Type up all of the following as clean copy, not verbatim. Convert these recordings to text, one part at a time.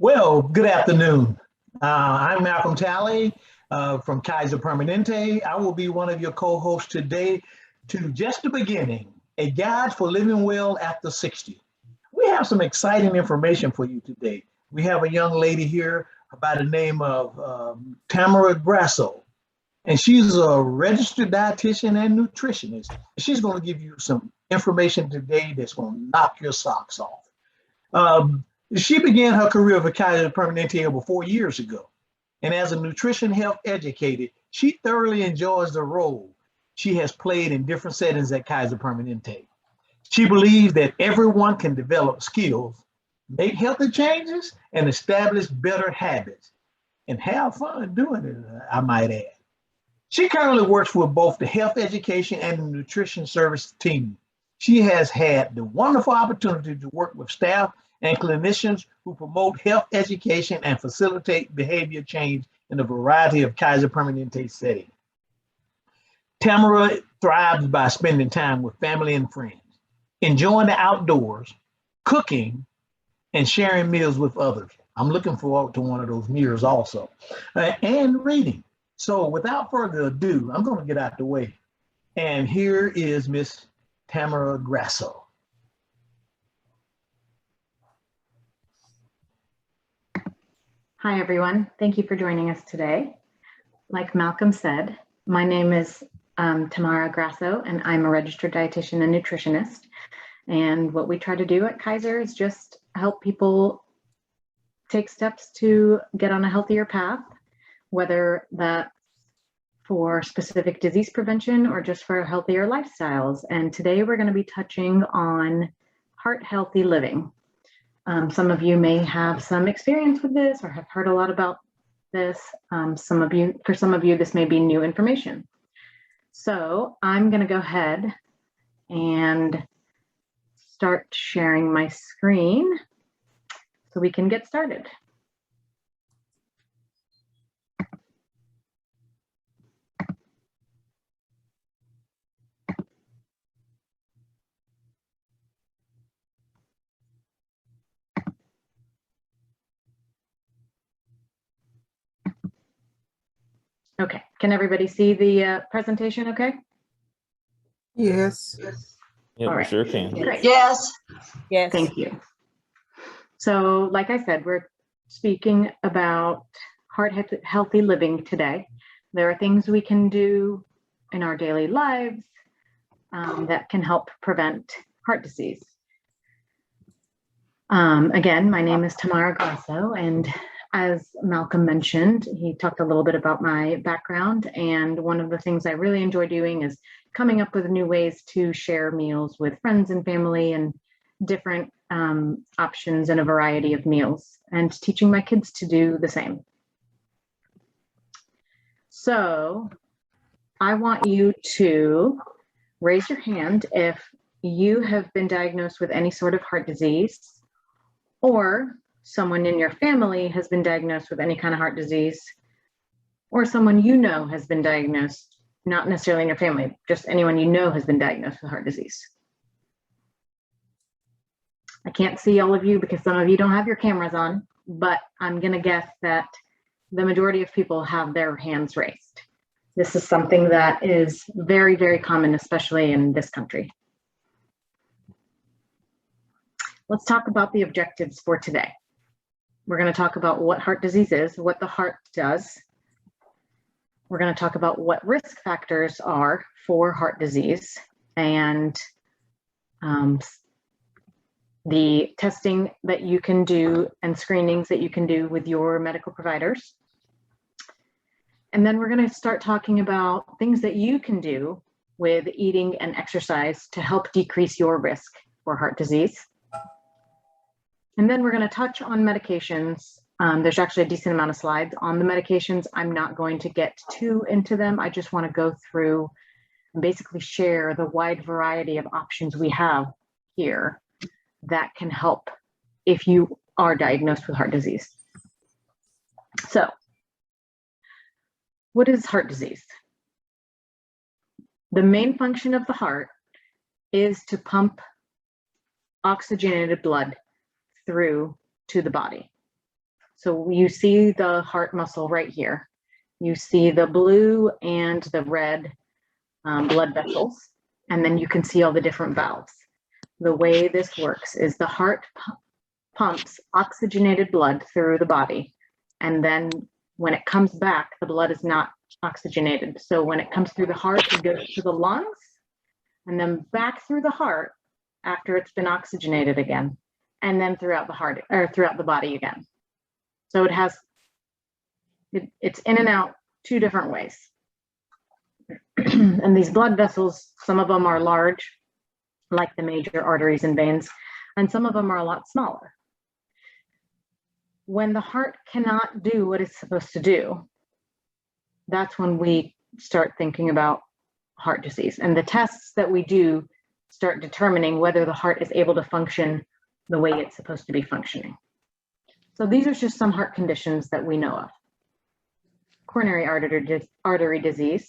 Well, good afternoon. I'm Malcolm Tallie from Kaiser Permanente. I will be one of your co-hosts today to Just the Beginning, a guide for living well after 60. We have some exciting information for you today. We have a young lady here by the name of Tamara Grasso, and she's a registered dietitian and nutritionist. She's going to give you some information today that's going to knock your socks off. She began her career with Kaiser Permanente over 4 years ago. And as a nutrition health educator, she thoroughly enjoys the role she has played in different settings at Kaiser Permanente. She believes that everyone can develop skills, make healthy changes, and establish better habits, and have fun doing it, I might add. She currently works with both the health education and the nutrition service team. She has had the wonderful opportunity to work with staff and clinicians who promote health education and facilitate behavior change in a variety of Kaiser Permanente settings. Tamara thrives by spending time with family and friends, enjoying the outdoors, cooking, and sharing meals with others. I'm looking forward to one of those meals also, and reading. So without further ado, I'm going to get out the way. And here is Miss Tamara Grasso. Hi, everyone. Thank you for joining us today. Like Malcolm said, my name is Tamara Grasso, and I'm a registered dietitian and nutritionist. And what we try to do at Kaiser is just help people take steps to get on a healthier path, whether that's for specific disease prevention or just for healthier lifestyles. And today we're going to be touching on heart healthy living. Some of you may have some experience with this or have heard a lot about this. For some of you, this may be new information. So I'm going to go ahead and start sharing my screen so we can get started. Okay, can everybody see the presentation okay? Yes. Yeah, All we right. sure can. Great. Yes. Yes. Thank you. So like I said, we're speaking about heart healthy living today. There are things we can do in our daily lives that can help prevent heart disease. Again, my name is Tamara Grasso, and as Malcolm mentioned, he talked a little bit about my background, and one of the things I really enjoy doing is coming up with new ways to share meals with friends and family and different options in a variety of meals, and teaching my kids to do the same. So I want you to raise your hand if you have been diagnosed with any sort of heart disease, or someone in your family has been diagnosed with any kind of heart disease, or someone you know has been diagnosed, not necessarily in your family, just anyone you know has been diagnosed with heart disease. I can't see all of you because some of you don't have your cameras on, but I'm going to guess that the majority of people have their hands raised. This is something that is very, very common, especially in this country. Let's talk about the objectives for today. We're going to talk about what heart disease is, what the heart does. We're going to talk about what risk factors are for heart disease and the testing that you can do and screenings that you can do with your medical providers. And then we're going to start talking about things that you can do with eating and exercise to help decrease your risk for heart disease. And then we're going to touch on medications. There's actually a decent amount of slides on the medications. I'm not going to get too into them. I just want to go through and basically share the wide variety of options we have here that can help if you are diagnosed with heart disease. So, what is heart disease? The main function of the heart is to pump oxygenated blood through to the body. So you see the heart muscle right here. You see the blue and the red blood vessels, and then you can see all the different valves. The way this works is the heart pumps oxygenated blood through the body, and then when it comes back, the blood is not oxygenated. So when it comes through the heart, it goes to the lungs, and then back through the heart after it's been oxygenated again, and then throughout the heart or throughout the body again. So it's in and out 2 different ways. And these blood vessels, some of them are large, like the major arteries and veins, and some of them are a lot smaller. When the heart cannot do what it's supposed to do, that's when we start thinking about heart disease. And the tests that we do start determining whether the heart is able to function the way it's supposed to be functioning. So these are just some heart conditions that we know of. Coronary artery disease,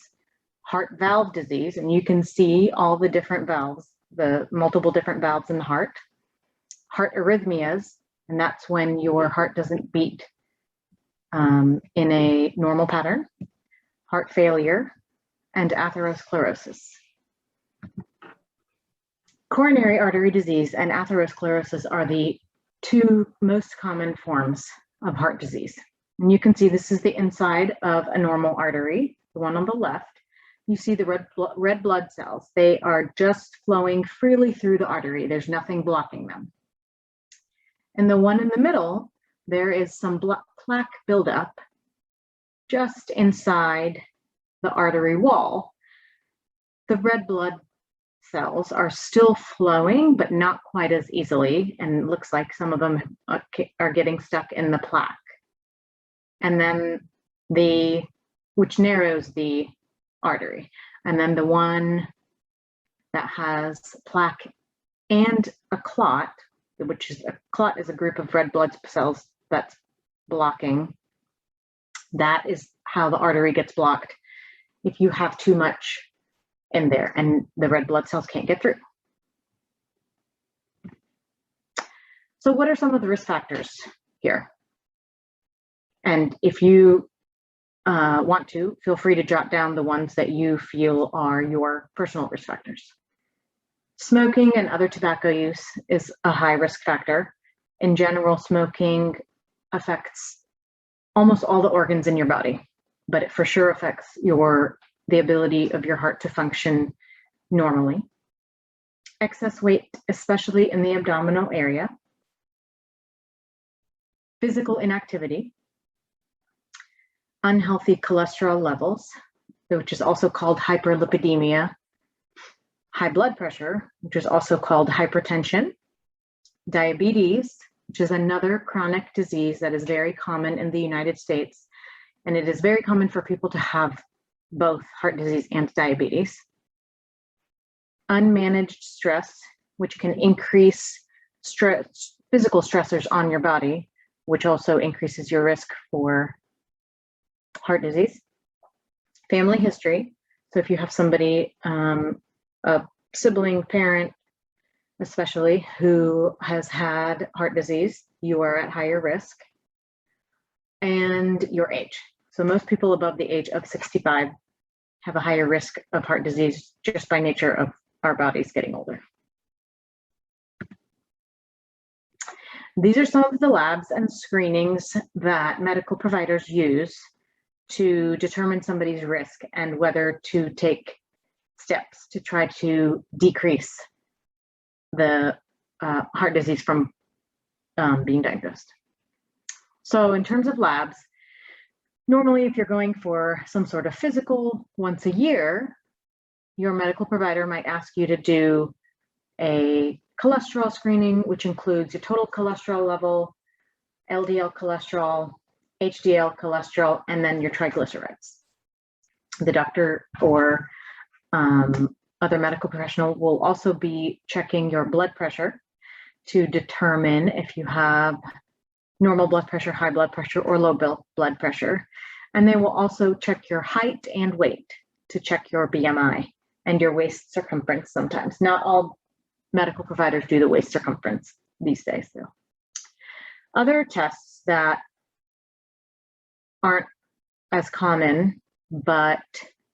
heart valve disease, and you can see all the different valves, the multiple different valves in the heart. Heart arrhythmias, and that's when your heart doesn't beat in a normal pattern. Heart failure, and atherosclerosis. Coronary artery disease and atherosclerosis are the 2 most common forms of heart disease. And you can see this is the inside of a normal artery, the one on the left. You see the red blood cells. They are just flowing freely through the artery. There's nothing blocking them. And the one in the middle, there is some plaque buildup just inside the artery wall. The red blood cells are still flowing, but not quite as easily, and it looks like some of them are getting stuck in the plaque. And then which narrows the artery. And then the one that has plaque and a clot, which is a clot is a group of red blood cells that's blocking. That is how the artery gets blocked if you have too much in there and the red blood cells can't get through. So what are some of the risk factors here? And if you want to, feel free to jot down the ones that you feel are your personal risk factors. Smoking and other tobacco use is a high risk factor. In general, smoking affects almost all the organs in your body, but it for sure affects the ability of your heart to function normally. Excess weight, especially in the abdominal area. Physical inactivity. Unhealthy cholesterol levels, which is also called hyperlipidemia. High blood pressure, which is also called hypertension. Diabetes, which is another chronic disease that is very common in the United States. And it is very common for people to have both heart disease and diabetes. Unmanaged stress, which can increase physical stressors on your body, which also increases your risk for heart disease. Family history. So if you have somebody, a sibling, parent, especially, who has had heart disease, you are at higher risk. And your age. So most people above the age of 65 have a higher risk of heart disease just by nature of our bodies getting older. These are some of the labs and screenings that medical providers use to determine somebody's risk and whether to take steps to try to decrease the heart disease from being diagnosed. So in terms of labs, normally if you're going for some sort of physical once a year, your medical provider might ask you to do a cholesterol screening, which includes your total cholesterol level, LDL cholesterol, HDL cholesterol, and then your triglycerides. The doctor or other medical professional will also be checking your blood pressure to determine if you have normal blood pressure, high blood pressure, or low blood pressure. And they will also check your height and weight to check your BMI and your waist circumference sometimes. Not all medical providers do the waist circumference these days, though. Other tests that aren't as common, but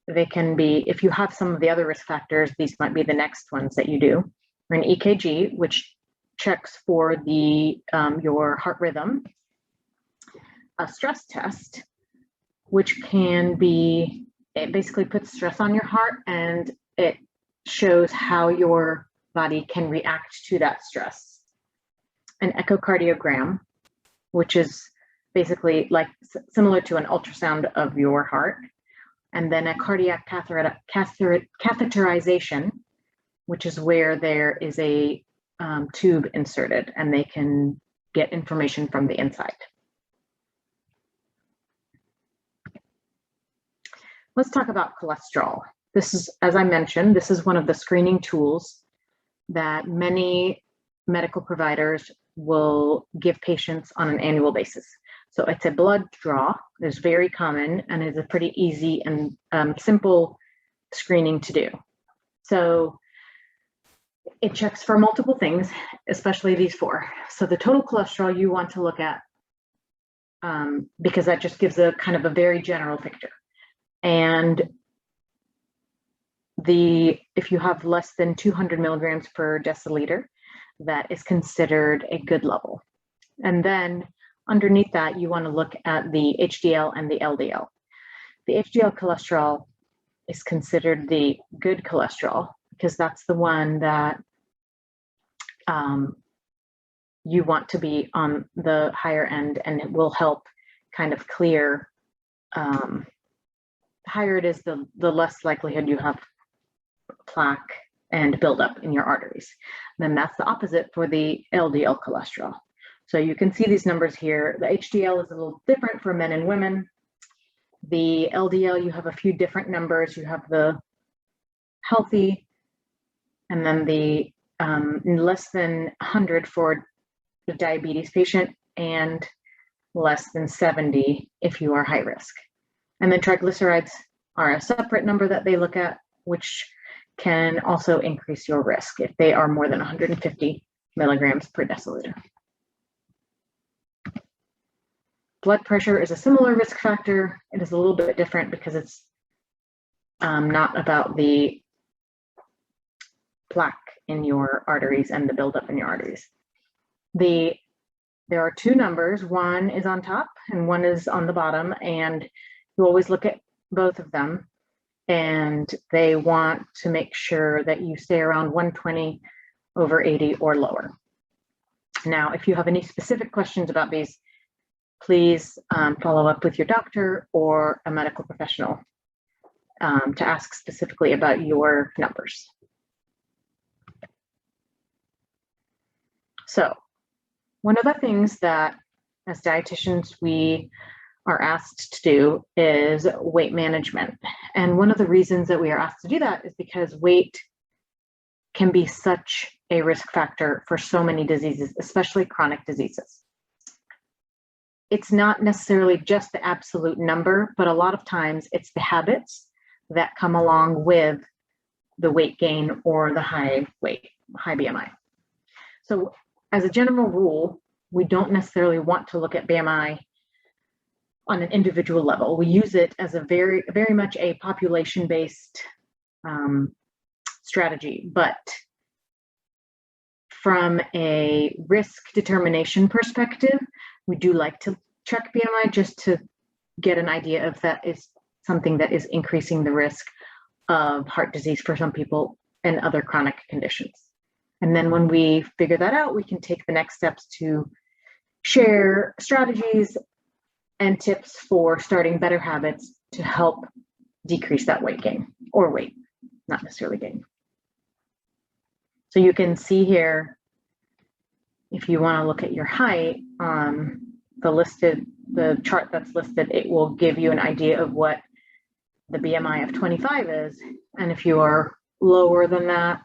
they can be, if you have some of the other risk factors, these might be the next ones that you do. Or an EKG, which checks for the your heart rhythm. A stress test, which can be, it basically puts stress on your heart and it shows how your body can react to that stress. An echocardiogram, which is basically like similar to an ultrasound of your heart. And then a cardiac catheterization, which is where there is a tube inserted and they can get information from the inside. Let's talk about cholesterol. This is, as I mentioned, this is one of the screening tools that many medical providers will give patients on an annual basis. So it's a blood draw. It's very common and is a pretty easy and simple screening to do. So it checks for multiple things, especially these four. So the total cholesterol you want to look at, because that just gives a kind of a very general picture. And if you have less than 200 milligrams per deciliter, that is considered a good level. And then underneath that, you want to look at the HDL and the LDL. The HDL cholesterol is considered the good cholesterol because that's the one that you want to be on the higher end, and it will help kind of clear. Higher it is, the less likelihood you have plaque and buildup in your arteries. Then that's the opposite for the LDL cholesterol. So you can see these numbers here. The HDL is a little different for men and women. The LDL, you have a few different numbers. You have the healthy, and then the less than 100 for the diabetes patient, and less than 70 if you are high risk. And then triglycerides are a separate number that they look at, which can also increase your risk if they are more than 150 milligrams per deciliter. Blood pressure is a similar risk factor. It is a little bit different because it's not about the plaque in your arteries and the buildup in your arteries. There are two numbers. One is on top and one is on the bottom, and you always look at both of them, and they want to make sure that you stay around 120/80 or lower. Now, if you have any specific questions about these, please follow up with your doctor or a medical professional to ask specifically about your numbers. So one of the things that as dietitians we are asked to do is weight management. And one of the reasons that we are asked to do that is because weight can be such a risk factor for so many diseases, especially chronic diseases. It's not necessarily just the absolute number, but a lot of times it's the habits that come along with the weight gain or the high BMI. So as a general rule, we don't necessarily want to look at BMI on an individual level. We use it as a very much a population-based strategy, but from a risk determination perspective, we do like to check BMI just to get an idea if that is something that is increasing the risk of heart disease for some people and other chronic conditions. And then when we figure that out, we can take the next steps to share strategies and tips for starting better habits to help decrease that weight gain, or weight, not necessarily gain. So you can see here, if you want to look at your height on the chart that's listed, it will give you an idea of what the BMI of 25 is. And if you are lower than that,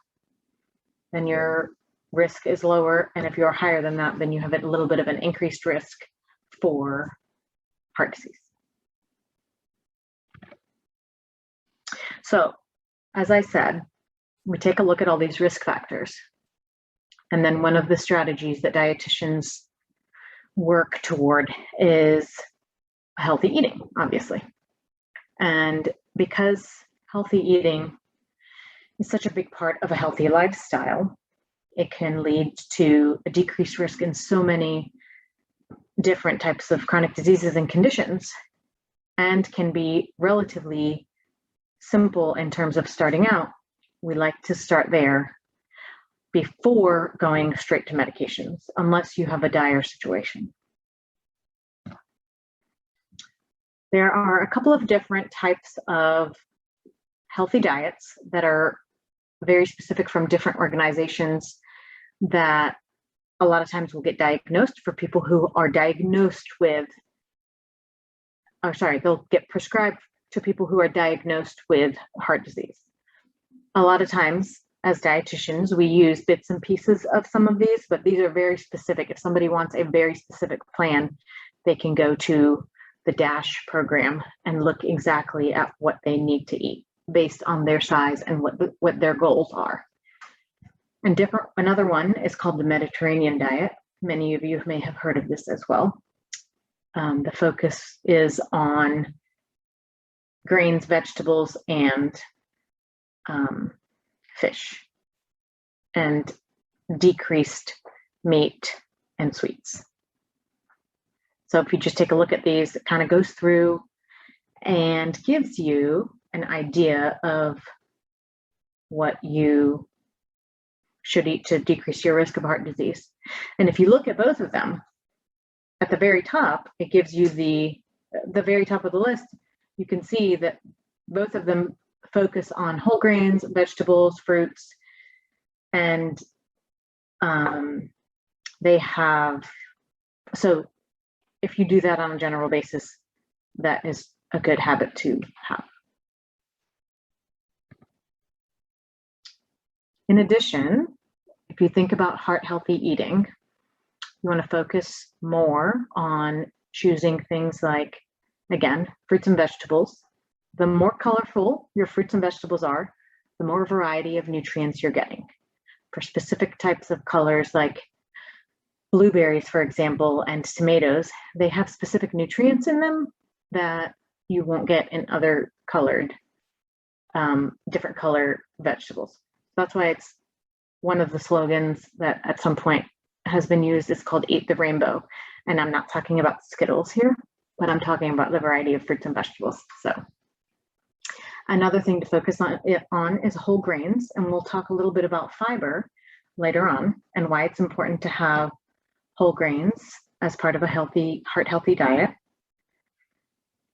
then your risk is lower. And if you're higher than that, then you have a little bit of an increased risk for heart disease. So, as I said, we take a look at all these risk factors. And then one of the strategies that dietitians work toward is healthy eating, obviously. And because healthy eating is such a big part of a healthy lifestyle, it can lead to a decreased risk in so many different types of chronic diseases and conditions, and can be relatively simple in terms of starting out. We like to start there before going straight to medications, unless you have a dire situation. There are a couple of different types of healthy diets that are very specific from different organizations that a lot of times will get diagnosed for people who are diagnosed with, they'll get prescribed to people who are diagnosed with heart disease. A lot of times as dietitians, we use bits and pieces of some of these, but these are very specific. If somebody wants a very specific plan, they can go to the DASH program and look exactly at what they need to eat based on their size and what their goals are. And another one is called the Mediterranean diet. Many of you may have heard of this as well. The focus is on grains, vegetables, and fish, and decreased meat and sweets. So if you just take a look at these, it kind of goes through and gives you an idea of what you should eat to decrease your risk of heart disease. And if you look at both of them, at the very top, it gives you the very top of the list, you can see that both of them focus on whole grains, vegetables, fruits, and they have, so if you do that on a general basis, that is a good habit to have. In addition, if you think about heart healthy eating, you want to focus more on choosing things like, again, fruits and vegetables. The more colorful your fruits and vegetables are, the more variety of nutrients you're getting. For specific types of colors like blueberries, for example, and tomatoes, they have specific nutrients in them that you won't get in other colored, different color vegetables. That's why it's one of the slogans that at some point has been used is called Eat the Rainbow. And I'm not talking about Skittles here, but I'm talking about the variety of fruits and vegetables. So another thing to focus on is whole grains, and we'll talk a little bit about fiber later on and why it's important to have whole grains as part of a healthy, heart-healthy diet.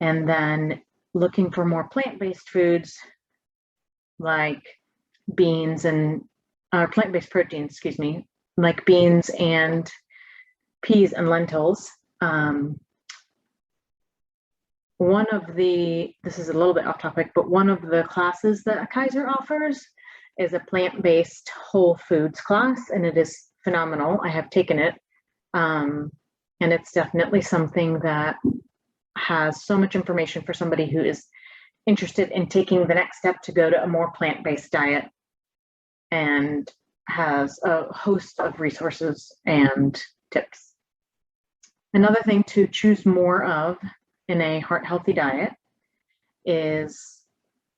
And then looking for more plant-based foods like beans and plant-based proteins, excuse me, like beans and peas and lentils. This is a little bit off topic, but one of the classes that Kaiser offers is a plant-based whole foods class, and it is phenomenal. I have taken it, and it's definitely something that has so much information for somebody who is interested in taking the next step to go to a more plant-based diet, and has a host of resources and tips. Another thing to choose more of in a heart-healthy diet is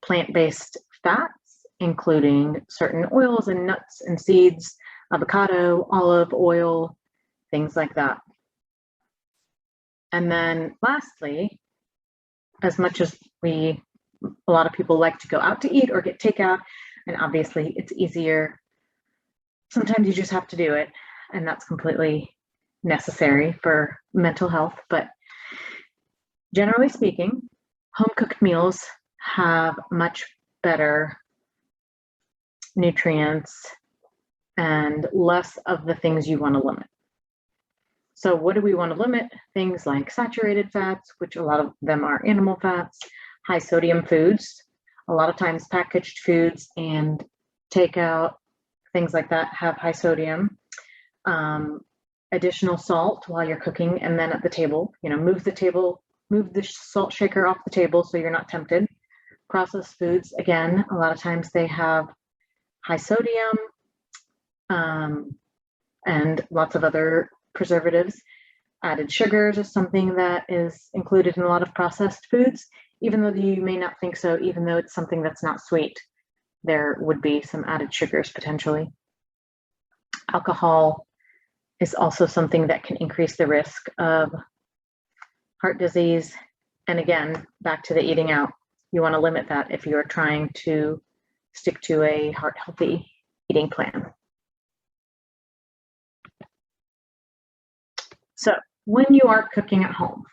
plant-based fats, including certain oils and nuts and seeds, avocado, olive oil, things like that. And then lastly, as much as a lot of people like to go out to eat or get takeout, and obviously it's easier, sometimes you just have to do it, and that's completely necessary for mental health. But generally speaking, home-cooked meals have much better nutrients and less of the things you want to limit. So what do we want to limit? Things like saturated fats, which a lot of them are animal fats, high sodium foods. A lot of times packaged foods and takeout, things like that, have high sodium. Additional salt while you're cooking, and then at the table, move the salt shaker off the table so you're not tempted. Processed foods, again, a lot of times they have high sodium and lots of other preservatives. Added sugars is something that is included in a lot of processed foods, even though you may not think so, even though it's something that's not sweet, there would be some added sugars potentially. Alcohol is also something that can increase the risk of heart disease. And again, back to the eating out, you want to limit that if you're trying to stick to a heart healthy eating plan. So when you are cooking at home,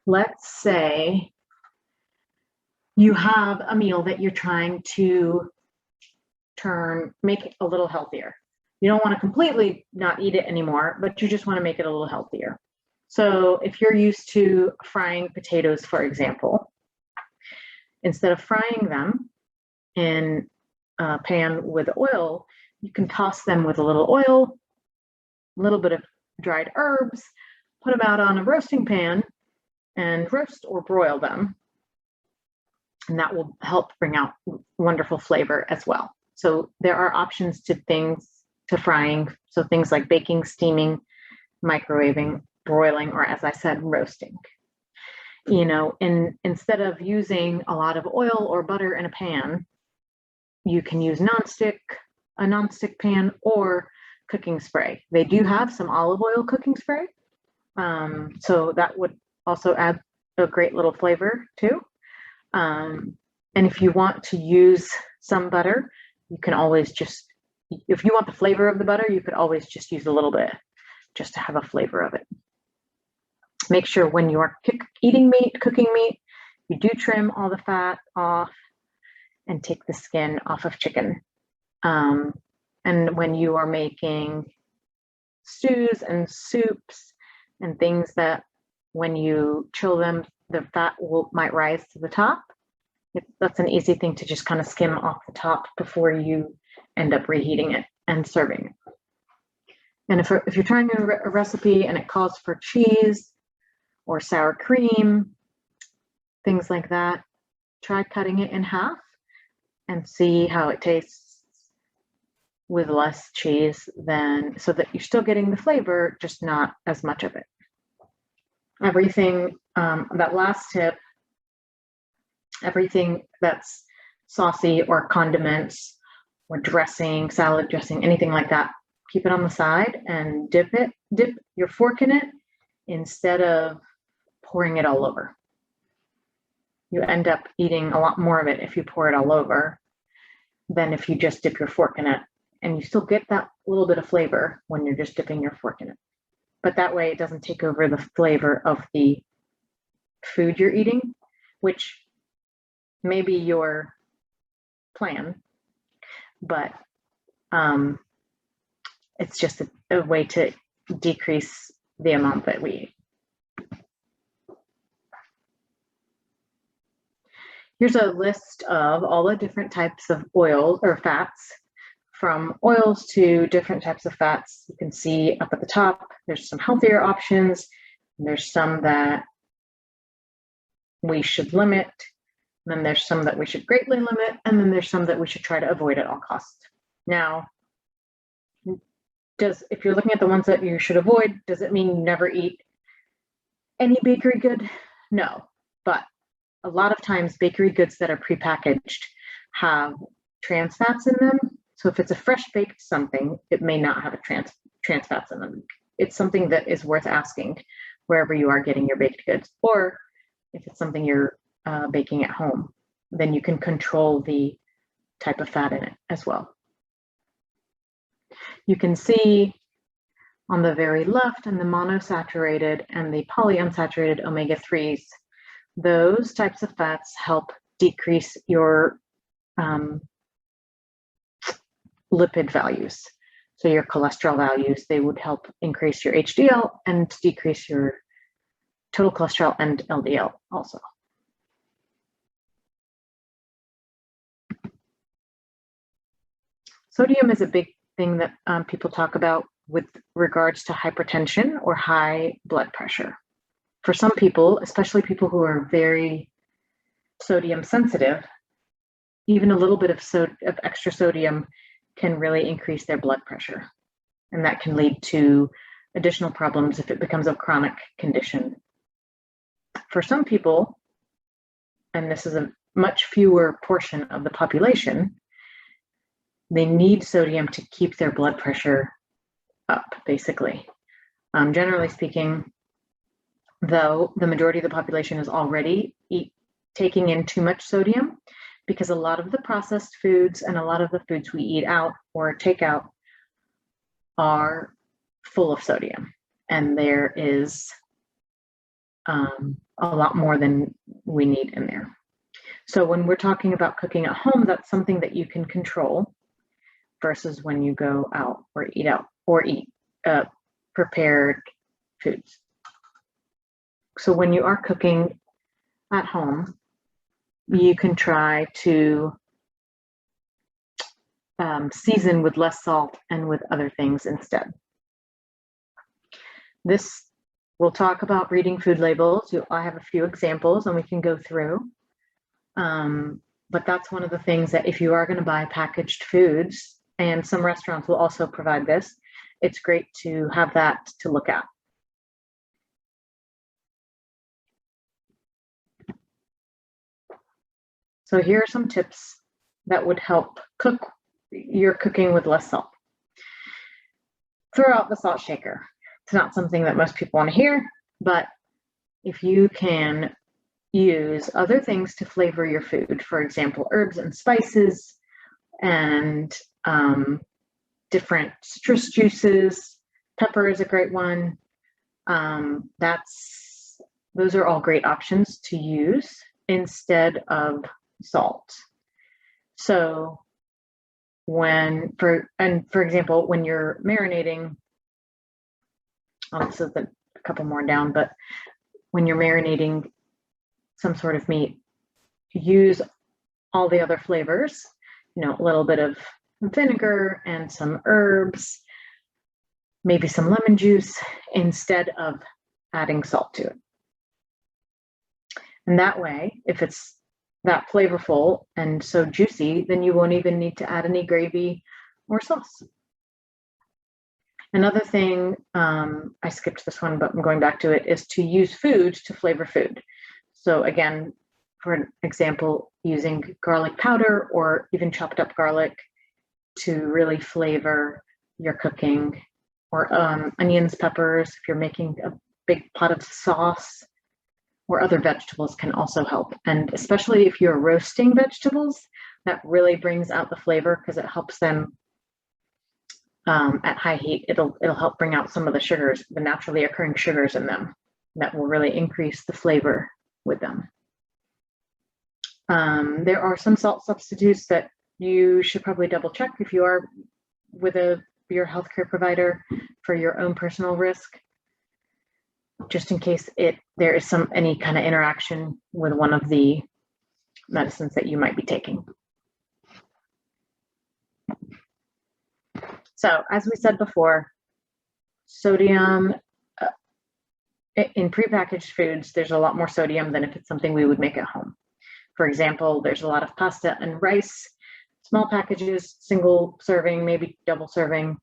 let's say you have a meal that you're trying to make it a little healthier. You don't want to completely not eat it anymore, but you just want to make it a little healthier. So if you're used to frying potatoes, for example, instead of frying them in a pan with oil, you can toss them with a little oil, a little bit of dried herbs, put them out on a roasting pan and roast or broil them. And that will help bring out wonderful flavor as well. So there are options to frying. So things like baking, steaming, microwaving, broiling, or as I said, roasting. Instead of using a lot of oil or butter in a pan, you can use a nonstick pan or cooking spray. They do have some olive oil cooking spray. So that would also add a great little flavor too. And if you want to use some butter, you can always if you want the flavor of the butter, you could always just use a little bit just to have a flavor of it. Make sure when you are cooking meat, you do trim all the fat off and take the skin off of chicken. And when you are making stews and soups and things that when you chill them, the fat might rise to the top, that's an easy thing to just kind of skim off the top before you end up reheating it and serving it. And if you're trying a recipe and it calls for cheese or sour cream, things like that, try cutting it in half and see how it tastes with less cheese so that you're still getting the flavor, just not as much of it. Everything, that last tip, everything that's saucy or condiments or dressing, salad dressing, anything like that, keep it on the side and dip your fork in it instead of pouring it all over. You end up eating a lot more of it if you pour it all over than if you just dip your fork in it. And you still get that little bit of flavor when you're just dipping your fork in it. But that way it doesn't take over the flavor of the food you're eating, which may be your plan, but it's just a way to decrease the amount that we eat. Here's a list of all the different types of oils or fats, from oils to different types of fats. You can see up at the top, there's some healthier options. And there's some that we should limit. And then there's some that we should greatly limit. And then there's some that we should try to avoid at all costs. Now, if you're looking at the ones that you should avoid, does it mean you never eat any bakery good? No, but a lot of times bakery goods that are prepackaged have trans fats in them. So if it's a fresh baked something, it may not have a trans fats in them. It's something that is worth asking wherever you are getting your baked goods. Or if it's something you're baking at home, then you can control the type of fat in it as well. You can see on the very left and the monosaturated and the polyunsaturated omega-3s, those types of fats help decrease your lipid values. So your cholesterol values, they would help increase your HDL and decrease your total cholesterol and LDL also. Sodium is a big thing that people talk about with regards to hypertension or high blood pressure. For some people, especially people who are very sodium sensitive, even a little bit of extra sodium can really increase their blood pressure. And that can lead to additional problems if it becomes a chronic condition. For some people, and this is a much fewer portion of the population, they need sodium to keep their blood pressure up, basically. Generally speaking, though, the majority of the population is already taking in too much sodium, because a lot of the processed foods and a lot of the foods we eat out or take out are full of sodium, and there is a lot more than we need in there. So when we're talking about cooking at home, that's something that you can control versus when you go out or eat prepared foods. So when you are cooking at home, you can try to season with less salt and with other things instead. We'll talk about reading food labels. I have a few examples and we can go through. But that's one of the things that if you are going to buy packaged foods, and some restaurants will also provide this, it's great to have that to look at. So here are some tips that would help cook your cooking with less salt. Throw out the salt shaker. It's not something that most people want to hear, but if you can use other things to flavor your food, for example, herbs and spices and different citrus juices, pepper is a great one. Those are all great options to use instead of salt. So for example, when you're marinating, this is a couple more down, but when you're marinating some sort of meat, use all the other flavors, a little bit of vinegar and some herbs, maybe some lemon juice, instead of adding salt to it. And that way, if it's that flavorful and so juicy, then you won't even need to add any gravy or sauce. Another thing, I skipped this one, but I'm going back to it, is to use food to flavor food. So again, for example, using garlic powder or even chopped up garlic to really flavor your cooking, or onions, peppers, if you're making a big pot of sauce, or other vegetables can also help. And especially if you're roasting vegetables, that really brings out the flavor because it helps them at high heat. It'll help bring out some of the sugars, the naturally occurring sugars in them, that will really increase the flavor with them. There are some salt substitutes that you should probably double check if you are with your healthcare provider for your own personal risk, just in case there is any kind of interaction with one of the medicines that you might be taking. So as we said before, sodium in prepackaged foods, there's a lot more sodium than if it's something we would make at home. For example, there's a lot of pasta and rice, small packages, single serving, maybe double serving.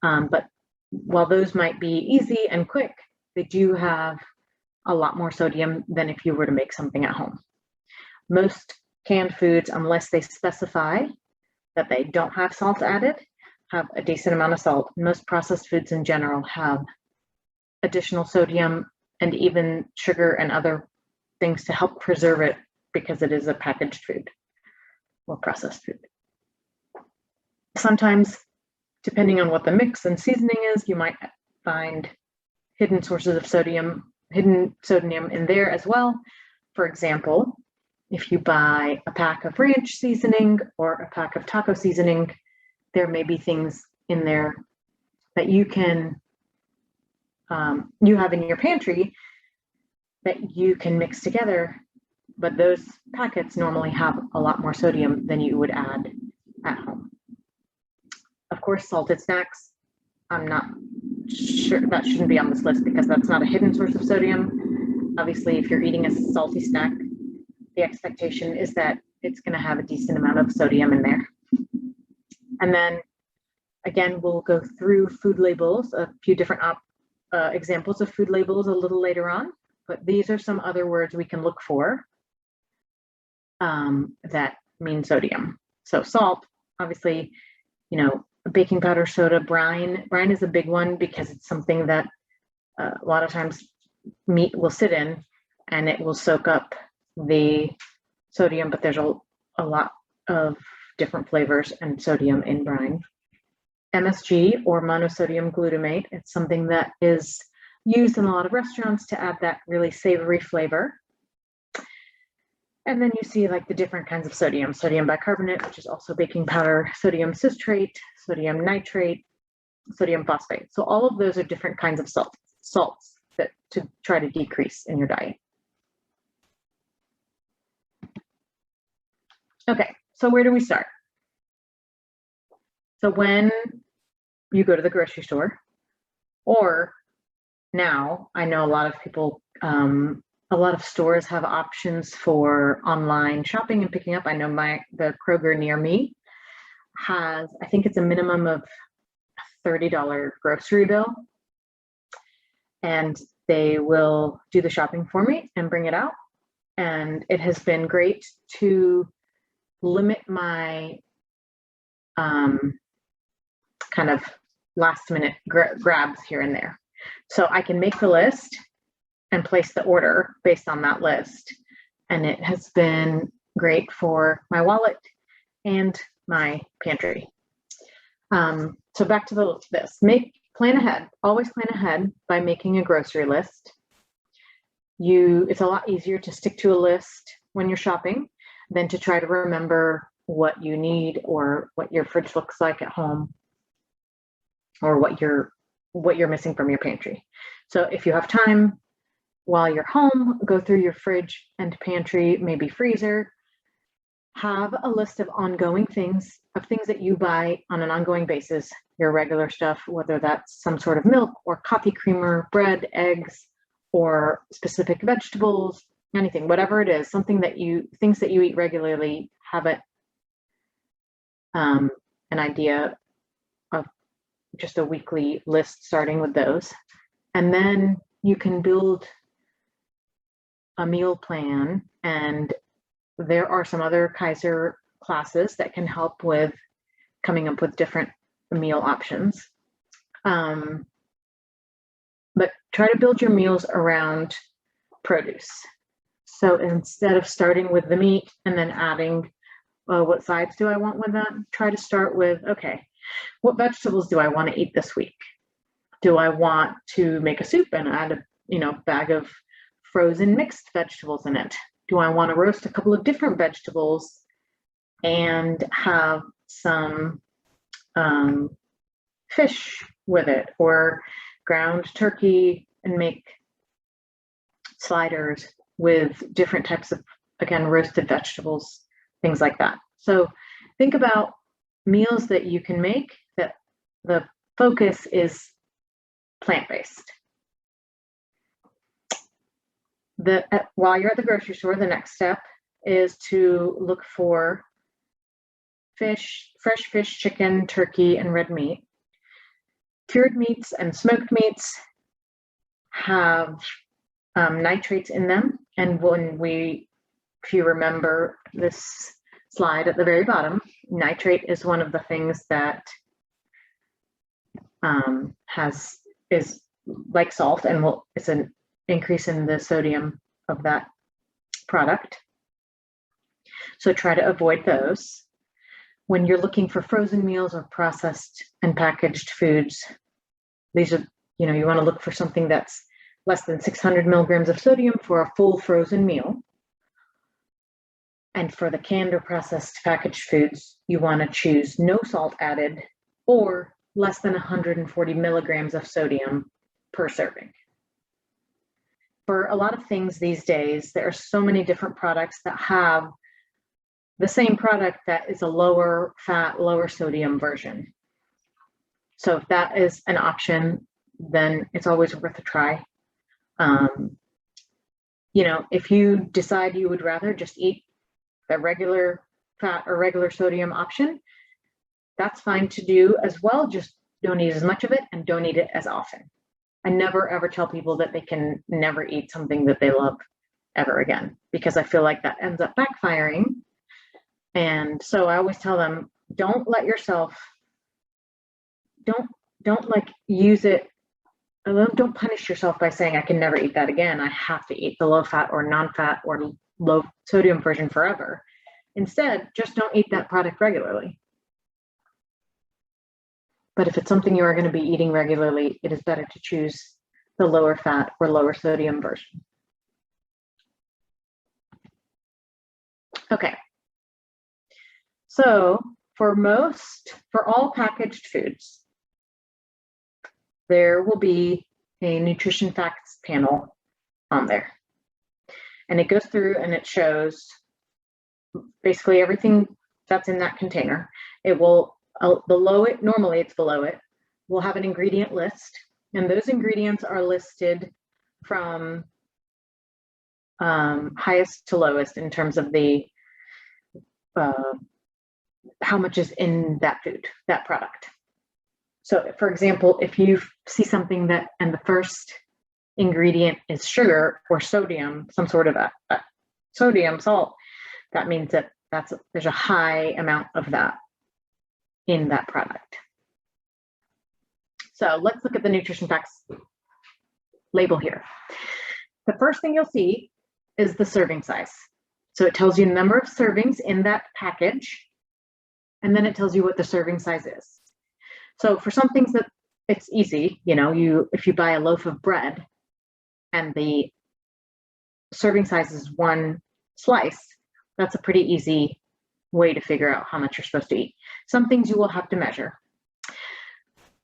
But while those might be easy and quick, they do have a lot more sodium than if you were to make something at home. Most canned foods, unless they specify that they don't have salt added, have a decent amount of salt. Most processed foods in general have additional sodium and even sugar and other things to help preserve it because it is a packaged food or processed food. Sometimes, depending on what the mix and seasoning is, you might find hidden sources of sodium, hidden sodium in there as well. For example, if you buy a pack of ranch seasoning or a pack of taco seasoning, there may be things in there that you have in your pantry that you can mix together, but those packets normally have a lot more sodium than you would add at home. Of course, salted snacks, I'm not sure, that shouldn't be on this list because that's not a hidden source of sodium. Obviously, if you're eating a salty snack, the expectation is that it's going to have a decent amount of sodium in there. And then again, we'll go through food labels, a few different examples of food labels a little later on, but these are some other words we can look for that mean sodium. So salt, obviously, you know, baking powder, soda, brine. Brine is a big one because it's something that a lot of times meat will sit in and it will soak up the sodium, but there's a lot of different flavors and sodium in brine. MSG, or monosodium glutamate, it's something that is used in a lot of restaurants to add that really savory flavor. And then you see like the different kinds of sodium: sodium bicarbonate, which is also baking powder, sodium citrate, sodium nitrate, sodium phosphate. So all of those are different kinds of salts that to try to decrease in your diet. Okay, so where do we start? So when you go to the grocery store, or now I know a lot of people, a lot of stores have options for online shopping and picking up. I know the Kroger near me has, I think it's a minimum of $30 grocery bill, and they will do the shopping for me and bring it out. And it has been great to limit my kind of last minute grabs here and there. So I can make the list and place the order based on that list. And it has been great for my wallet and my pantry. So back to this, plan ahead, always plan ahead by making a grocery list. It's a lot easier to stick to a list when you're shopping than to try to remember what you need or what your fridge looks like at home, or what you're missing from your pantry. So if you have time while you're home, go through your fridge and pantry, maybe freezer, have a list of ongoing things, that you buy on an ongoing basis, your regular stuff, whether that's some sort of milk or coffee creamer, bread, eggs, or specific vegetables, anything, whatever it is, things that you eat regularly. Have an idea of just a weekly list starting with those. And then you can build a meal plan, and there are some other Kaiser classes that can help with coming up with different meal options. But try to build your meals around produce. So instead of starting with the meat and then adding, what sides do I want with that? Try to start with, okay, what vegetables do I want to eat this week? Do I want to make a soup and add a bag of frozen mixed vegetables in it? Do I want to roast a couple of different vegetables and have some fish with it, or ground turkey and make sliders with different types of, again, roasted vegetables, things like that. So think about meals that you can make that the focus is plant-based. While you're at the grocery store, the next step is to look for fresh fish, chicken, turkey, and red meat. Cured meats and smoked meats have nitrates in them. And if you remember this slide at the very bottom, nitrate is one of the things that is like salt, and it's an increase in the sodium of that product. So try to avoid those. When you're looking for frozen meals or processed and packaged foods, these are, you want to look for something that's less than 600 milligrams of sodium for a full frozen meal. And for the canned or processed packaged foods, you want to choose no salt added or less than 140 milligrams of sodium per serving. For a lot of things these days, there are so many different products that have the same product that is a lower fat, lower sodium version. So if that is an option, then it's always worth a try. If you decide you would rather just eat the regular fat or regular sodium option, that's fine to do as well. Just don't eat as much of it and don't eat it as often. I never ever tell people that they can never eat something that they love ever again, because I feel like that ends up backfiring. And so I always tell them, don't let yourself, don't like use it, don't punish yourself by saying I can never eat that again. I have to eat the low fat or non-fat or low sodium version forever. Instead, just don't eat that product regularly. But if it's something you are going to be eating regularly, it is better to choose the lower fat or lower sodium version. Okay. So for all packaged foods, there will be a nutrition facts panel on there. And it goes through and it shows basically everything that's in that container. It will, below it, normally it's below it, we'll have an ingredient list. And those ingredients are listed from highest to lowest in terms of the how much is in that food, that product. So for example, if you see something that, and the first ingredient is sugar or sodium, some sort of a sodium salt, that means that there's a high amount of that in that product. So let's look at the nutrition facts label here. The first thing you'll see is the serving size. So it tells you the number of servings in that package, and then it tells you what the serving size is. So for some things that it's easy, if you buy a loaf of bread and the serving size is 1 slice, that's a pretty easy way to figure out how much you're supposed to eat. Some things you will have to measure.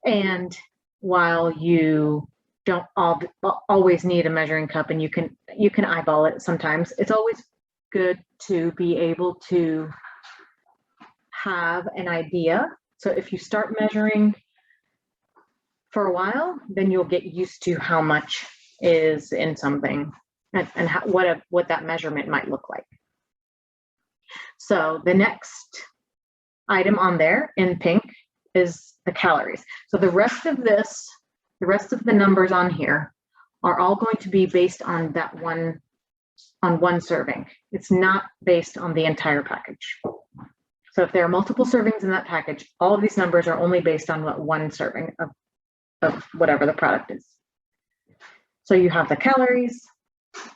And while you don't always need a measuring cup and you can eyeball it sometimes, it's always good to be able to have an idea. So if you start measuring for a while, then you'll get used to how much is in something and what that measurement might look like. So the next item on there in pink is the calories. So the rest of the numbers on here are all going to be based on one serving. It's not based on the entire package. So if there are multiple servings in that package, all of these numbers are only based on what 1 serving of whatever the product is. So you have the calories,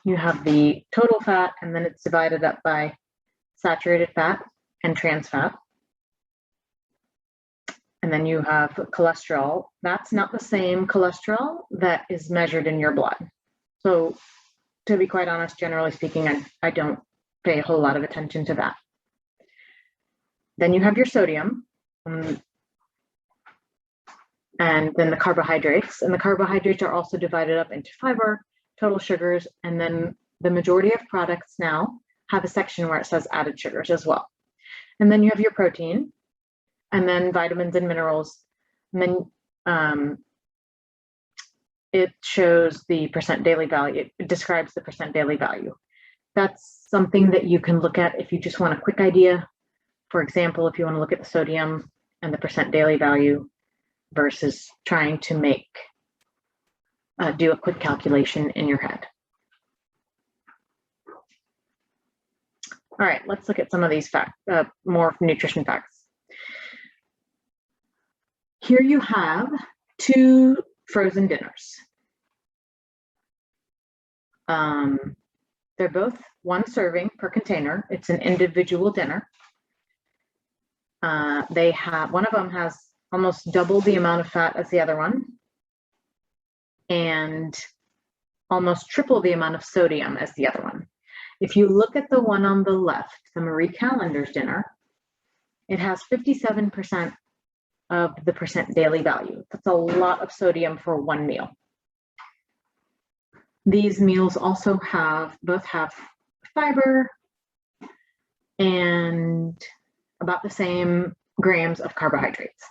you have the total fat, and then it's divided up by saturated fat and trans fat. And then you have cholesterol. That's not the same cholesterol that is measured in your blood. So to be quite honest, generally speaking, I don't pay a whole lot of attention to that. Then you have your sodium, and then the carbohydrates. And the carbohydrates are also divided up into fiber, total sugars, and then the majority of products now have a section where it says added sugars as well. And then you have your protein, and then vitamins and minerals. And then it shows the percent daily value. It describes the percent daily value. That's something that you can look at if you just want a quick idea. For example, if you want to look at the sodium and the percent daily value versus trying to do a quick calculation in your head. All right, let's look at some of these more nutrition facts. Here you have 2 frozen dinners. They're both 1 serving per container. It's an individual dinner. One of them has almost double the amount of fat as the other one, and almost triple the amount of sodium as the other one. If you look at the one on the left, the Marie Callender's dinner, it has 57% of the percent daily value. That's a lot of sodium for 1 meal. These meals also both have fiber and about the same grams of carbohydrates.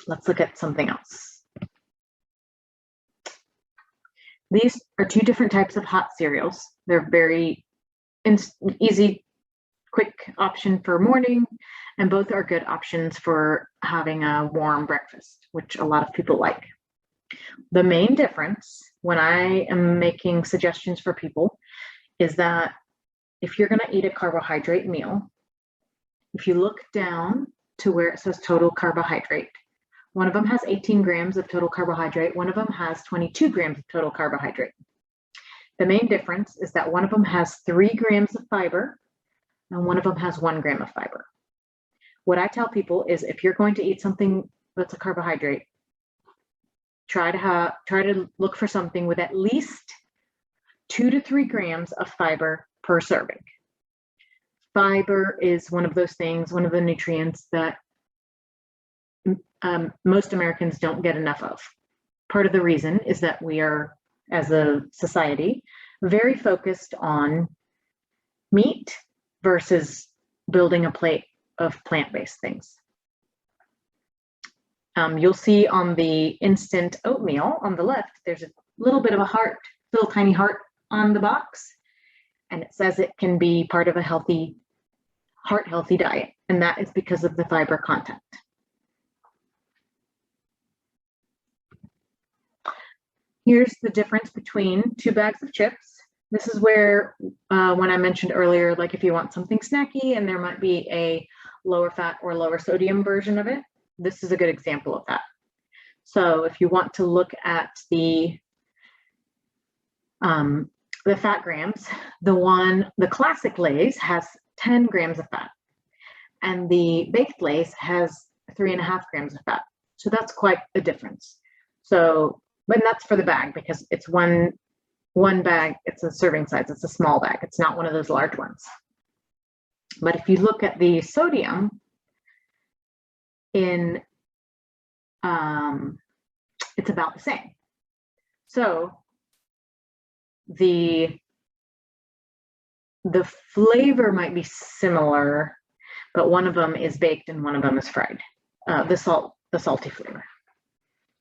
Let's look at something else. These are 2 different types of hot cereals. They're very easy, quick option for morning, and both are good options for having a warm breakfast, which a lot of people like. The main difference when I am making suggestions for people is that if you're going to eat a carbohydrate meal, if you look down to where it says total carbohydrate, one of them has 18 grams of total carbohydrate, one of them has 22 grams of total carbohydrate. The main difference is that one of them has 3 grams of fiber and one of them has 1 gram of fiber. What I tell people is if you're going to eat something that's a carbohydrate, try to look for something with at least 2 to 3 grams of fiber per serving. Fiber is one of those things, one of the nutrients that most Americans don't get enough of. Part of the reason is that we are, as a society, very focused on meat versus building a plate of plant-based things. You'll see on the instant oatmeal on the left, there's a little bit of a heart, little tiny heart on the box, and it says it can be part of a healthy, heart-healthy diet, and that is because of the fiber content. Here's the difference between 2 bags of chips. This is where, when I mentioned earlier, like if you want something snacky and there might be a lower fat or lower sodium version of it, this is a good example of that. So if you want to look at the fat grams, the classic Lay's has 10 grams of fat, and the baked Lay's has 3.5 grams of fat. So that's quite a difference. So, but that's for the bag because it's one bag, it's a serving size, it's a small bag. It's not one of those large ones. But if you look at the sodium in, it's about the same. So the flavor might be similar, but one of them is baked and one of them is fried, the salty flavor.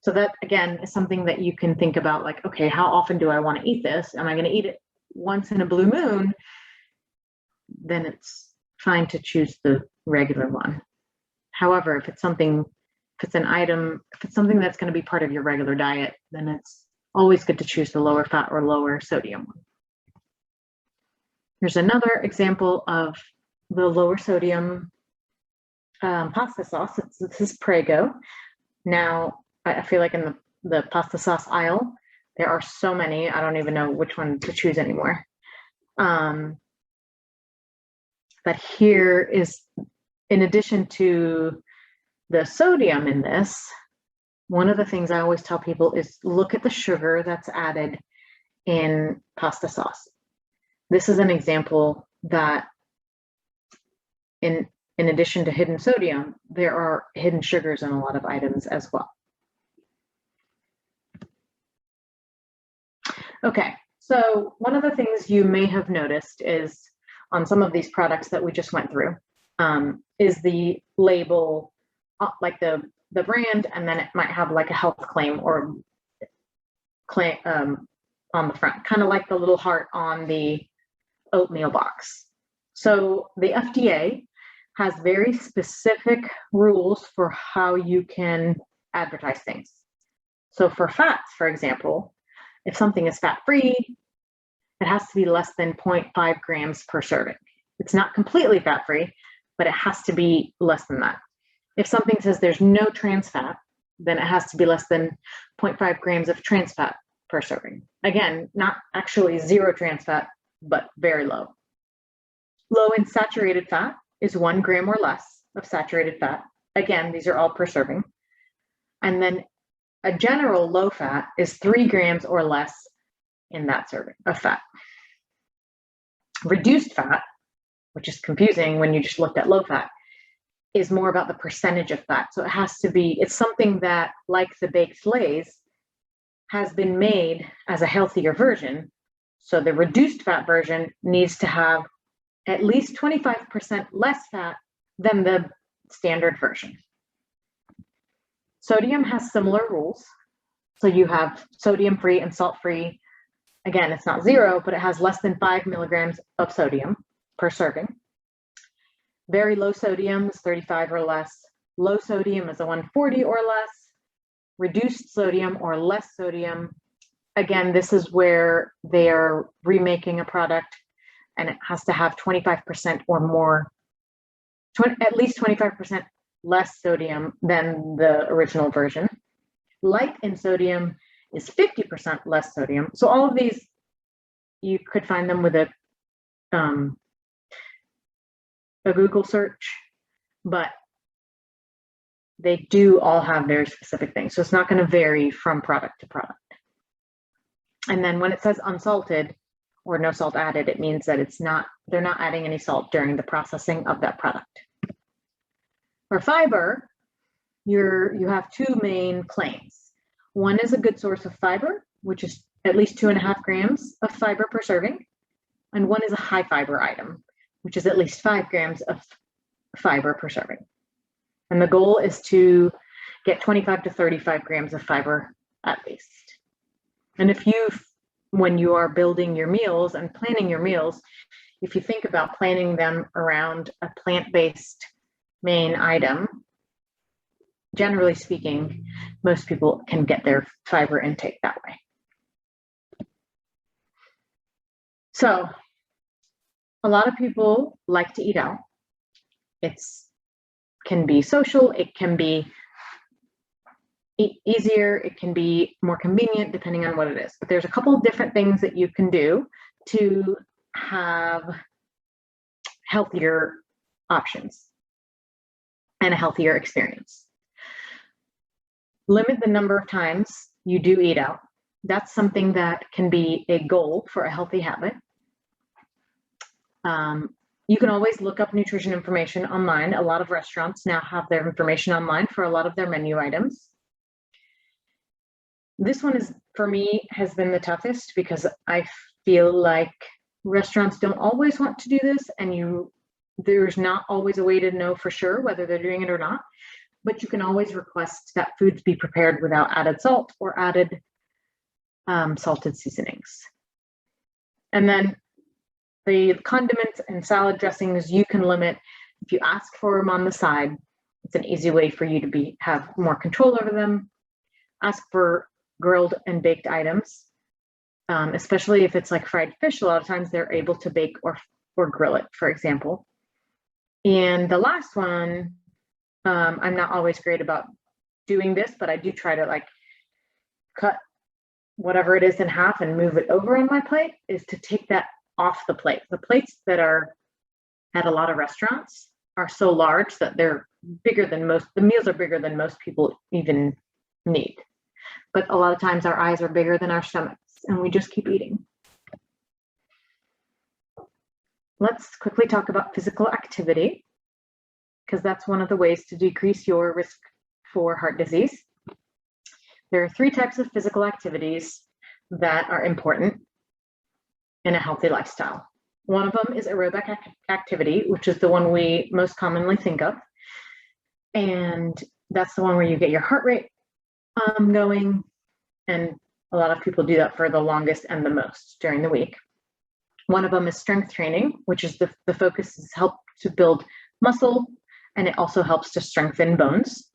So that, again, is something that you can think about, like, okay, how often do I want to eat this? Am I going to eat it once in a blue moon? Then it's fine to choose the regular one. However, if it's something that's going to be part of your regular diet, then it's always good to choose the lower fat or lower sodium one. Here's another example of the lower sodium pasta sauce. This is Prego. Now, I feel like in the pasta sauce aisle, there are so many, I don't even know which one to choose anymore. But here is, in addition to the sodium in this, one of the things I always tell people is look at the sugar that's added in pasta sauce. This is an example that in addition to hidden sodium, there are hidden sugars in a lot of items as well. Okay, so one of the things you may have noticed is on some of these products that we just went through is the label, like the brand, and then it might have like a health claim or claim on the front, kind of like the little heart on the oatmeal box. So the FDA has very specific rules for how you can advertise things. So for fats, for example, if something is fat-free, it has to be less than 0.5 grams per serving. It's not completely fat-free, but it has to be less than that. If something says there's no trans fat, then it has to be less than 0.5 grams of trans fat per serving. Again, not actually 0 trans fat, but very low. Low in saturated fat is 1 gram or less of saturated fat. Again, these are all per serving. And then a general low fat is 3 grams or less in that serving of fat. Reduced fat, which is confusing when you just looked at low fat, is more about the percentage of fat. So it has to be, it's something that, like the baked Lay's, has been made as a healthier version. So the reduced fat version needs to have at least 25% less fat than the standard version. Sodium has similar rules. So you have sodium-free and salt-free. Again, it's not 0, but it has less than 5 milligrams of sodium per serving. Very low sodium is 35 or less. Low sodium is a 140 or less. Reduced sodium or less sodium. Again, this is where they are remaking a product and it has to have 25% or more, at least 25% less sodium than the original version. Light in sodium is 50% less sodium. So all of these, you could find them with a Google search, but they do all have very specific things. So it's not going to vary from product to product. And then when it says unsalted or no salt added, it means that they're not adding any salt during the processing of that product. For fiber, you have two main claims. One is a good source of fiber, which is at least 2.5 grams of fiber per serving. And one is a high fiber item, which is at least 5 grams of fiber per serving. And the goal is to get 25 to 35 grams of fiber at least. And when you are building your meals and planning your meals, if you think about planning them around a plant-based main item, generally speaking, most people can get their fiber intake that way. So a lot of people like to eat out. It can be social, it can be easier, it can be more convenient depending on what it is. But there's a couple of different things that you can do to have healthier options and a healthier experience. Limit the number of times you do eat out. That's something that can be a goal for a healthy habit. You can always look up nutrition information online. A lot of restaurants now have their information online for a lot of their menu items. This one for me, has been the toughest because I feel like restaurants don't always want to do this, and there's not always a way to know for sure whether they're doing it or not, but you can always request that foods be prepared without added salt or added salted seasonings. And then the condiments and salad dressings you can limit. If you ask for them on the side, it's an easy way for you to have more control over them. Ask for grilled and baked items, especially if it's like fried fish. A lot of times they're able to bake or grill it, for example. And the last one, I'm not always great about doing this, but I do try to cut whatever it is in half and move it over on my plate, is to take that off the plate. The plates that are at a lot of restaurants are so large that they're bigger than the meals are bigger than most people even need. But a lot of times our eyes are bigger than our stomachs and we just keep eating. Let's quickly talk about physical activity, because that's one of the ways to decrease your risk for heart disease. There are 3 types of physical activities that are important in a healthy lifestyle. One of them is aerobic activity, which is the one we most commonly think of. And that's the one where you get your heart rate going. And a lot of people do that for the longest and the most during the week. One of them is strength training, which is the focus is help to build muscle, and it also helps to strengthen bones.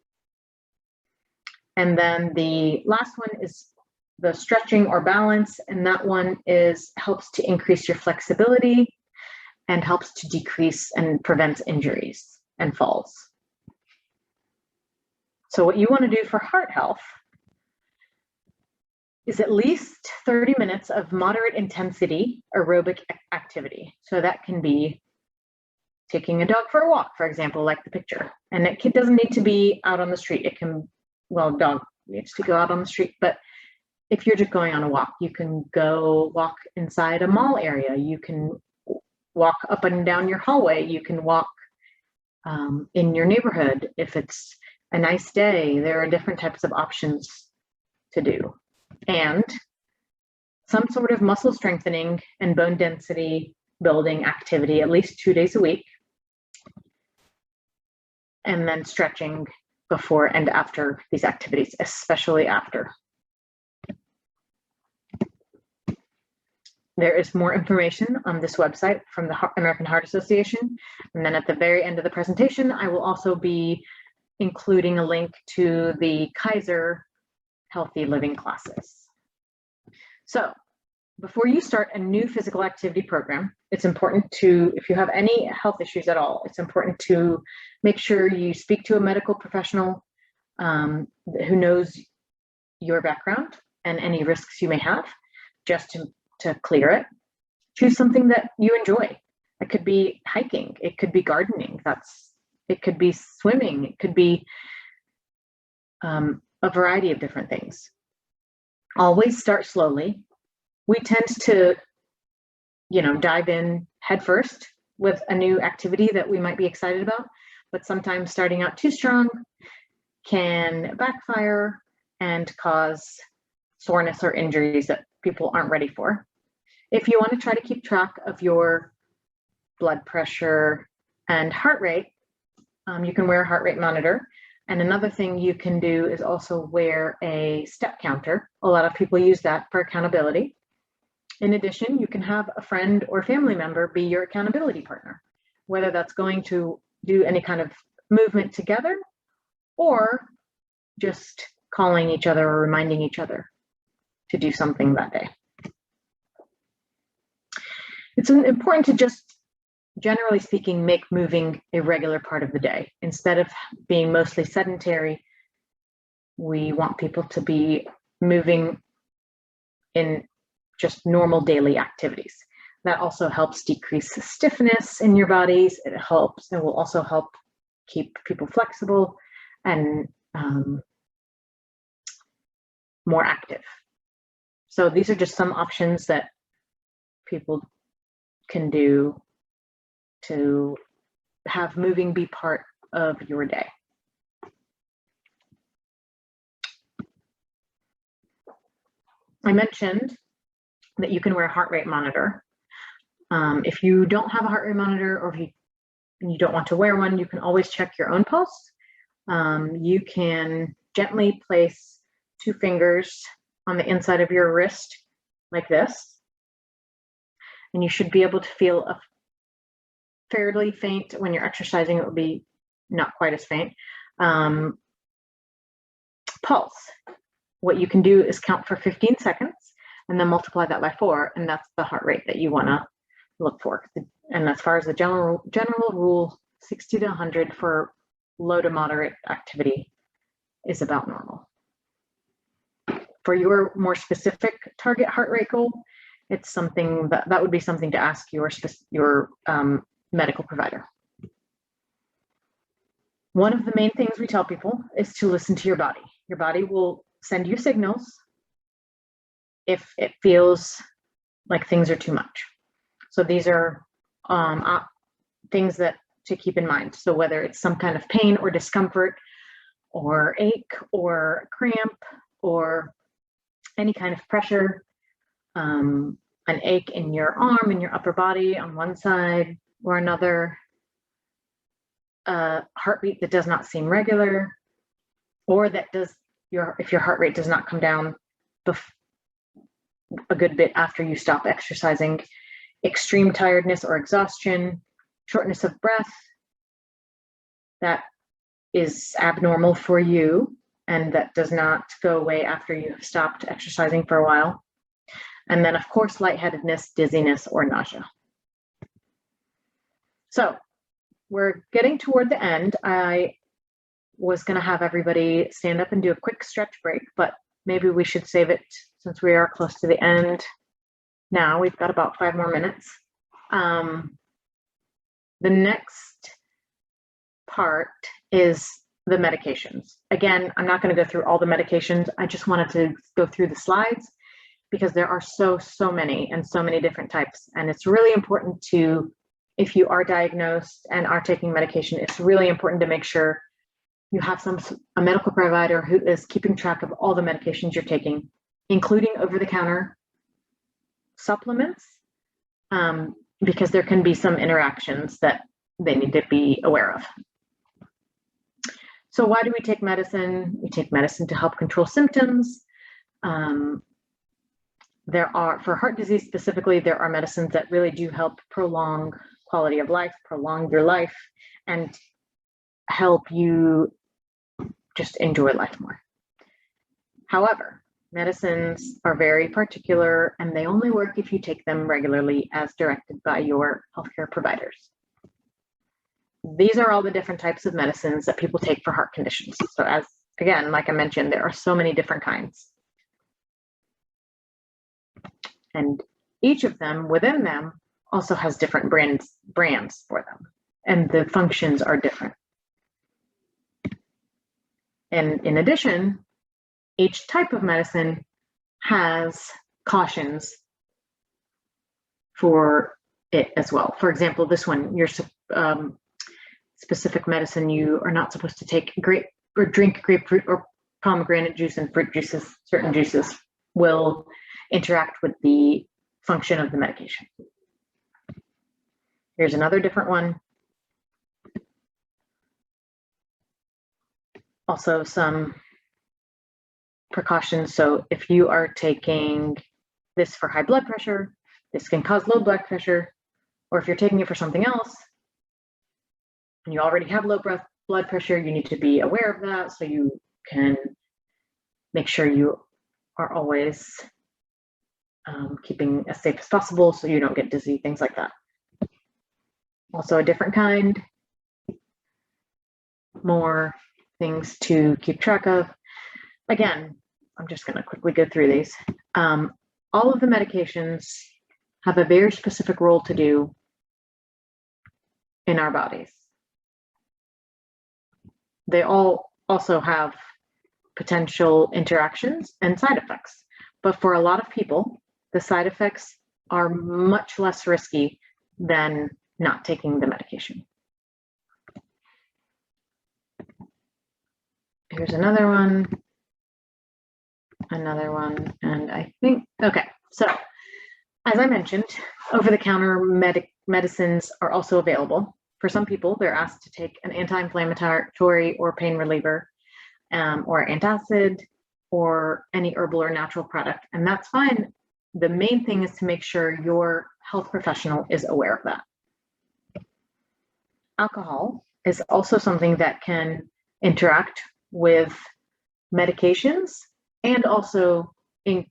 And then the last one is the stretching or balance, and that one helps to increase your flexibility and helps to decrease and prevent injuries and falls. So what you want to do for heart health is at least 30 minutes of moderate intensity aerobic activity. So that can be taking a dog for a walk, for example, like the picture. And it doesn't need to be out on the street. Dog needs to go out on the street, but if you're just going on a walk, you can go walk inside a mall area. You can walk up and down your hallway. You can walk in your neighborhood. If it's a nice day, there are different types of options to do. And some sort of muscle strengthening and bone density building activity at least 2 days a week. And then stretching before and after these activities, especially after. There is more information on this website from the American Heart Association. And then at the very end of the presentation, I will also be including a link to the Kaiser Healthy Living classes. So before you start a new physical activity program, it's important to, if you have any health issues at all, it's important to make sure you speak to a medical professional who knows your background and any risks you may have, just to clear it. Choose something that you enjoy. It could be hiking, it could be gardening, it could be swimming, it could be a variety of different things. Always start slowly. We tend to, dive in headfirst with a new activity that we might be excited about, but sometimes starting out too strong can backfire and cause soreness or injuries that people aren't ready for. If you want to try to keep track of your blood pressure and heart rate, you can wear a heart rate monitor. And another thing you can do is also wear a step counter. A lot of people use that for accountability. In addition, you can have a friend or family member be your accountability partner, whether that's going to do any kind of movement together or just calling each other or reminding each other to do something that day. It's important to just, generally speaking, make moving a regular part of the day. Instead of being mostly sedentary, we want people to be moving in just normal daily activities. That also helps decrease the stiffness in your bodies. It will also help keep people flexible and more active. So these are just some options that people can do to have moving be part of your day. I mentioned that you can wear a heart rate monitor. If you don't have a heart rate monitor, or if you don't want to wear one, you can always check your own pulse. You can gently place 2 fingers on the inside of your wrist like this, and you should be able to feel a fairly faint. When you're exercising, it will be not quite as faint. Pulse. What you can do is count for 15 seconds and then multiply that by 4, and that's the heart rate that you want to look for. And as far as the general rule, 60 to 100 for low to moderate activity is about normal. For your more specific target heart rate goal, it's something that would be something to ask your medical provider. One of the main things we tell people is to listen to your body. Your body will send you signals if it feels like things are too much. So these are things that to keep in mind. So whether it's some kind of pain or discomfort or ache or cramp or any kind of pressure, an ache in your arm, in your upper body on one side or another, a heartbeat that does not seem regular, or that if your heart rate does not come down a good bit after you stop exercising, extreme tiredness or exhaustion, shortness of breath, that is abnormal for you and that does not go away after you have stopped exercising for a while. And then, of course, lightheadedness, dizziness, or nausea. So we're getting toward the end. I was going to have everybody stand up and do a quick stretch break, but maybe we should save it since we are close to the end. Now we've got about 5 more minutes. The next part is the medications. Again, I'm not going to go through all the medications. I just wanted to go through the slides because there are so many and so many different types. And it's really important to, if you are diagnosed and are taking medication, it's really important to make sure you have a medical provider who is keeping track of all the medications you're taking, including over-the-counter supplements, because there can be some interactions that they need to be aware of. So why do we take medicine? We take medicine to help control symptoms. there are, for heart disease specifically, there are medicines that really do help prolong quality of life, prolong your life, and help you just enjoy life more. However, medicines are very particular and they only work if you take them regularly as directed by your healthcare providers. These are all the different types of medicines that people take for heart conditions. So as, again, like I mentioned, there are so many different kinds. And each of them within them also has different brands for them, and the functions are different. And in addition, each type of medicine has cautions for it as well. For example, this one, your specific medicine, you are not supposed to take drink grapefruit or pomegranate juice, and fruit juices, certain juices will interact with the function of the medication. Here's another different one. Also some precautions. So if you are taking this for high blood pressure, this can cause low blood pressure, or if you're taking it for something else and you already have low blood pressure, you need to be aware of that so you can make sure you are always keeping as safe as possible so you don't get dizzy, things like that. Also a different kind, more things to keep track of. Again, I'm just going to quickly go through these. All of the medications have a very specific role to do in our bodies. They all also have potential interactions and side effects, but for a lot of people, the side effects are much less risky than not taking the medication. Here's another one, and I think, okay, so as I mentioned, over-the-counter medicines are also available. For some people, they're asked to take an anti-inflammatory or pain reliever, or antacid, or any herbal or natural product, and that's fine. The main thing is to make sure your health professional is aware of that. Alcohol is also something that can interact with medications, and also an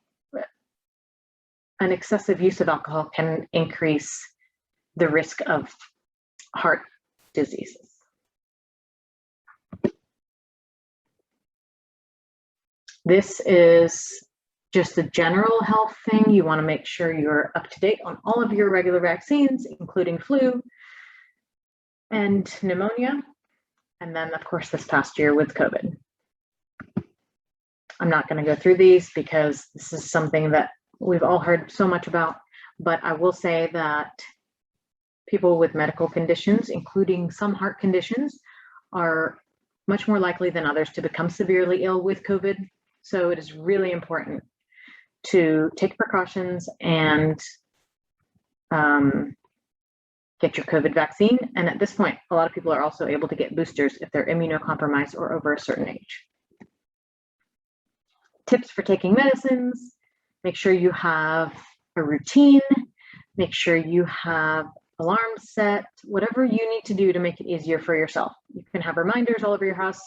excessive use of alcohol can increase the risk of heart diseases. This is just a general health thing. You want to make sure you're up to date on all of your regular vaccines, including flu and pneumonia, and then of course this past year with COVID. I'm not going to go through these because this is something that we've all heard so much about, but I will say that people with medical conditions, including some heart conditions, are much more likely than others to become severely ill with COVID. So it is really important to take precautions and get your COVID vaccine. And at this point, a lot of people are also able to get boosters if they're immunocompromised or over a certain age. Tips for taking medicines: make sure you have a routine, make sure you have alarms set, whatever you need to do to make it easier for yourself. You can have reminders all over your house,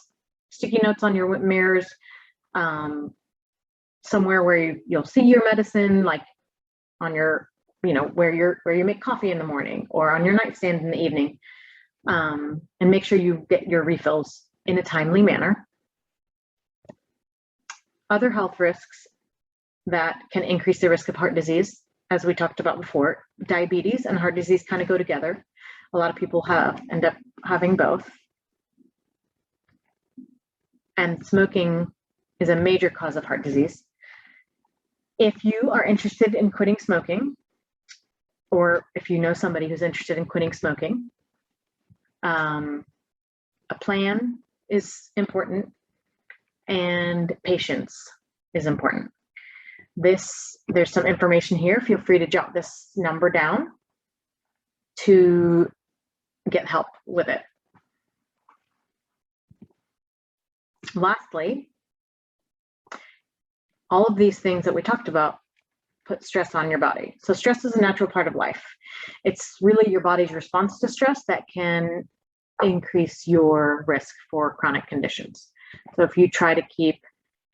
sticky notes on your mirrors, somewhere where you'll see your medicine, like on your, where you make coffee in the morning, or on your nightstand in the evening, and make sure you get your refills in a timely manner. Other health risks that can increase the risk of heart disease, as we talked about before, diabetes and heart disease kind of go together. A lot of people end up having both. And smoking is a major cause of heart disease. If you are interested in quitting smoking, or if you know somebody who's interested in quitting smoking, a plan is important, and patience is important. There's some information here. Feel free to jot this number down to get help with it. Lastly, all of these things that we talked about put stress on your body. So stress is a natural part of life. It's really your body's response to stress that can increase your risk for chronic conditions. So if you try to keep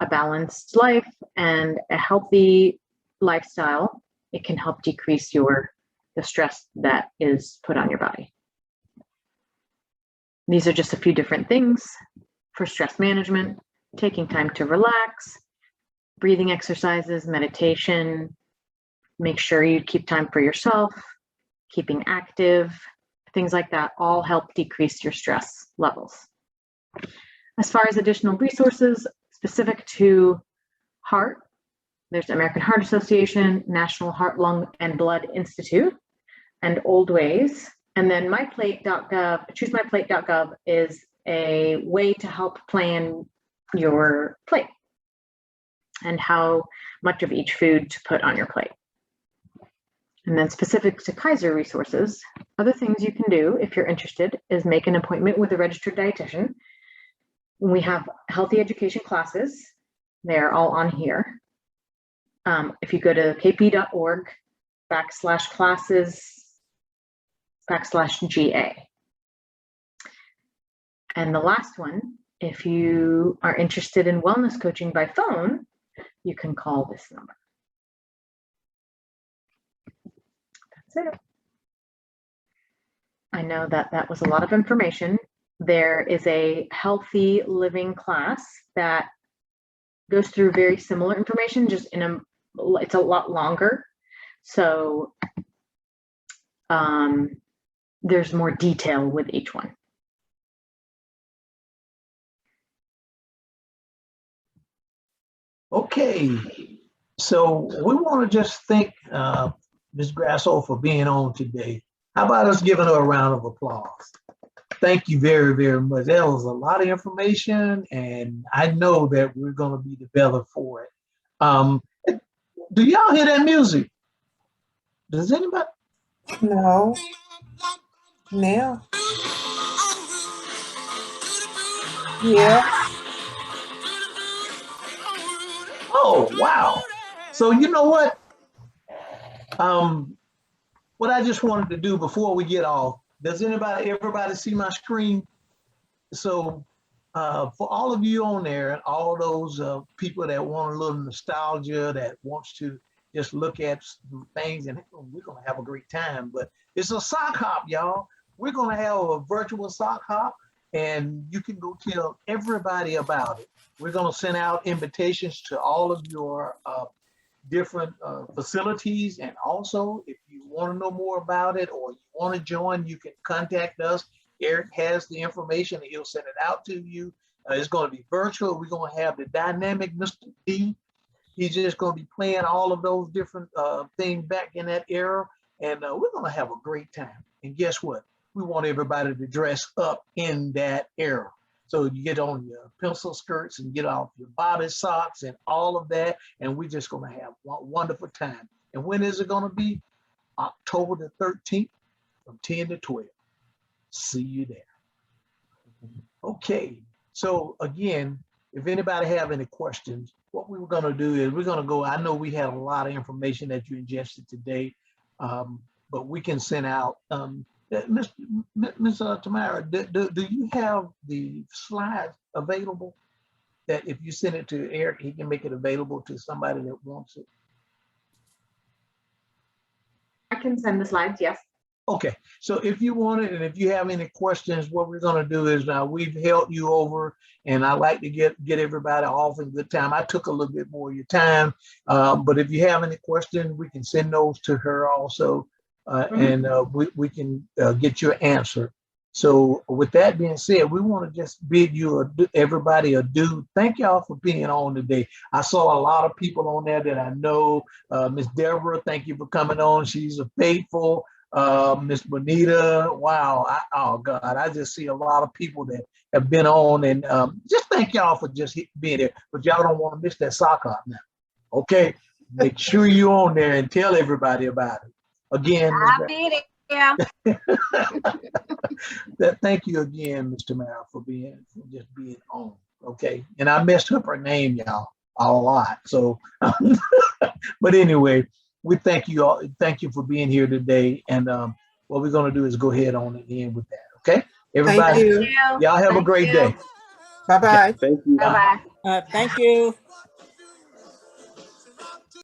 a balanced life and a healthy lifestyle, it can help decrease the stress that is put on your body. These are just a few different things for stress management: taking time to relax, breathing exercises, meditation, make sure you keep time for yourself, keeping active, things like that all help decrease your stress levels. As far as additional resources specific to heart, there's the American Heart Association, National Heart, Lung, and Blood Institute, and Old Ways. And then myplate.gov, choosemyplate.gov is a way to help plan your plate and how much of each food to put on your plate. And then specific to Kaiser resources, other things you can do if you're interested is make an appointment with a registered dietitian. We have healthy education classes. They're all on here. If you go to kp.org/classes/GA. And the last one, if you are interested in wellness coaching by phone, you can call this number. That's it. I know that was a lot of information. There is a healthy living class that goes through very similar information, just it's a lot longer. So there's more detail with each one. Okay, so we want to just thank Ms. Grasso for being on today. How about us giving her a round of applause? Thank you very, very much. That was a lot of information, and I know that we're going to be developed for it. Do y'all hear that music? Does anybody? No. Now. Yeah. Oh, wow. So you know what? What I just wanted to do before we get off, does everybody see my screen? So for all of you on there, and all those people that want a little nostalgia, that wants to just look at things, and we're gonna have a great time, but it's a sock hop, y'all. We're gonna have a virtual sock hop, and you can go tell everybody about it. We're gonna send out invitations to all of your different facilities, and also if you want to know more about it or you want to join, you can contact us. Eric has the information and he'll send it out to you. It's going to be virtual. We're going to have the dynamic Mr. D. He's just going to be playing all of those different things back in that era, and we're going to have a great time. And guess what? We want everybody to dress up in that era. So you get on your pencil skirts and get off your bobby socks and all of that, and we're just going to have a wonderful time. And when is it going to be? October the 13th from 10 to 12. See you there. Okay, so again, if anybody have any questions, what we were going to do is we're going to go, I know we had a lot of information that you ingested today, but we can send out, Ms. Tamara, do you have the slides available that if you send it to Eric, he can make it available to somebody that wants it? I can send the slides, yes. Okay, so if you want it, and if you have any questions, what we're going to do is now we've held you over, and I like to get everybody off in good time. I took a little bit more of your time, but if you have any questions, we can send those to her also. And we can get your answer. So with that being said, we want to just bid you, everybody adieu. Thank y'all for being on today. I saw a lot of people on there that I know. Miss Deborah, thank you for coming on. She's a faithful. Miss Bonita, wow. Oh God, I just see a lot of people that have been on, and just thank y'all for just being there. But y'all don't want to miss that sock hop now. Okay, make sure you're on there and tell everybody about it. Again, I'll be there. Thank you again, Mr. Tamara, for just being on. Okay, and I messed up her name, y'all. a lot. So, but anyway, we thank you all. Thank you for being here today. And what we're going to do is go ahead on and end with that. Okay, Thank everybody. you. Y'all have a Thank great you. day. Bye-bye. Thank you. Bye-bye. Thank you.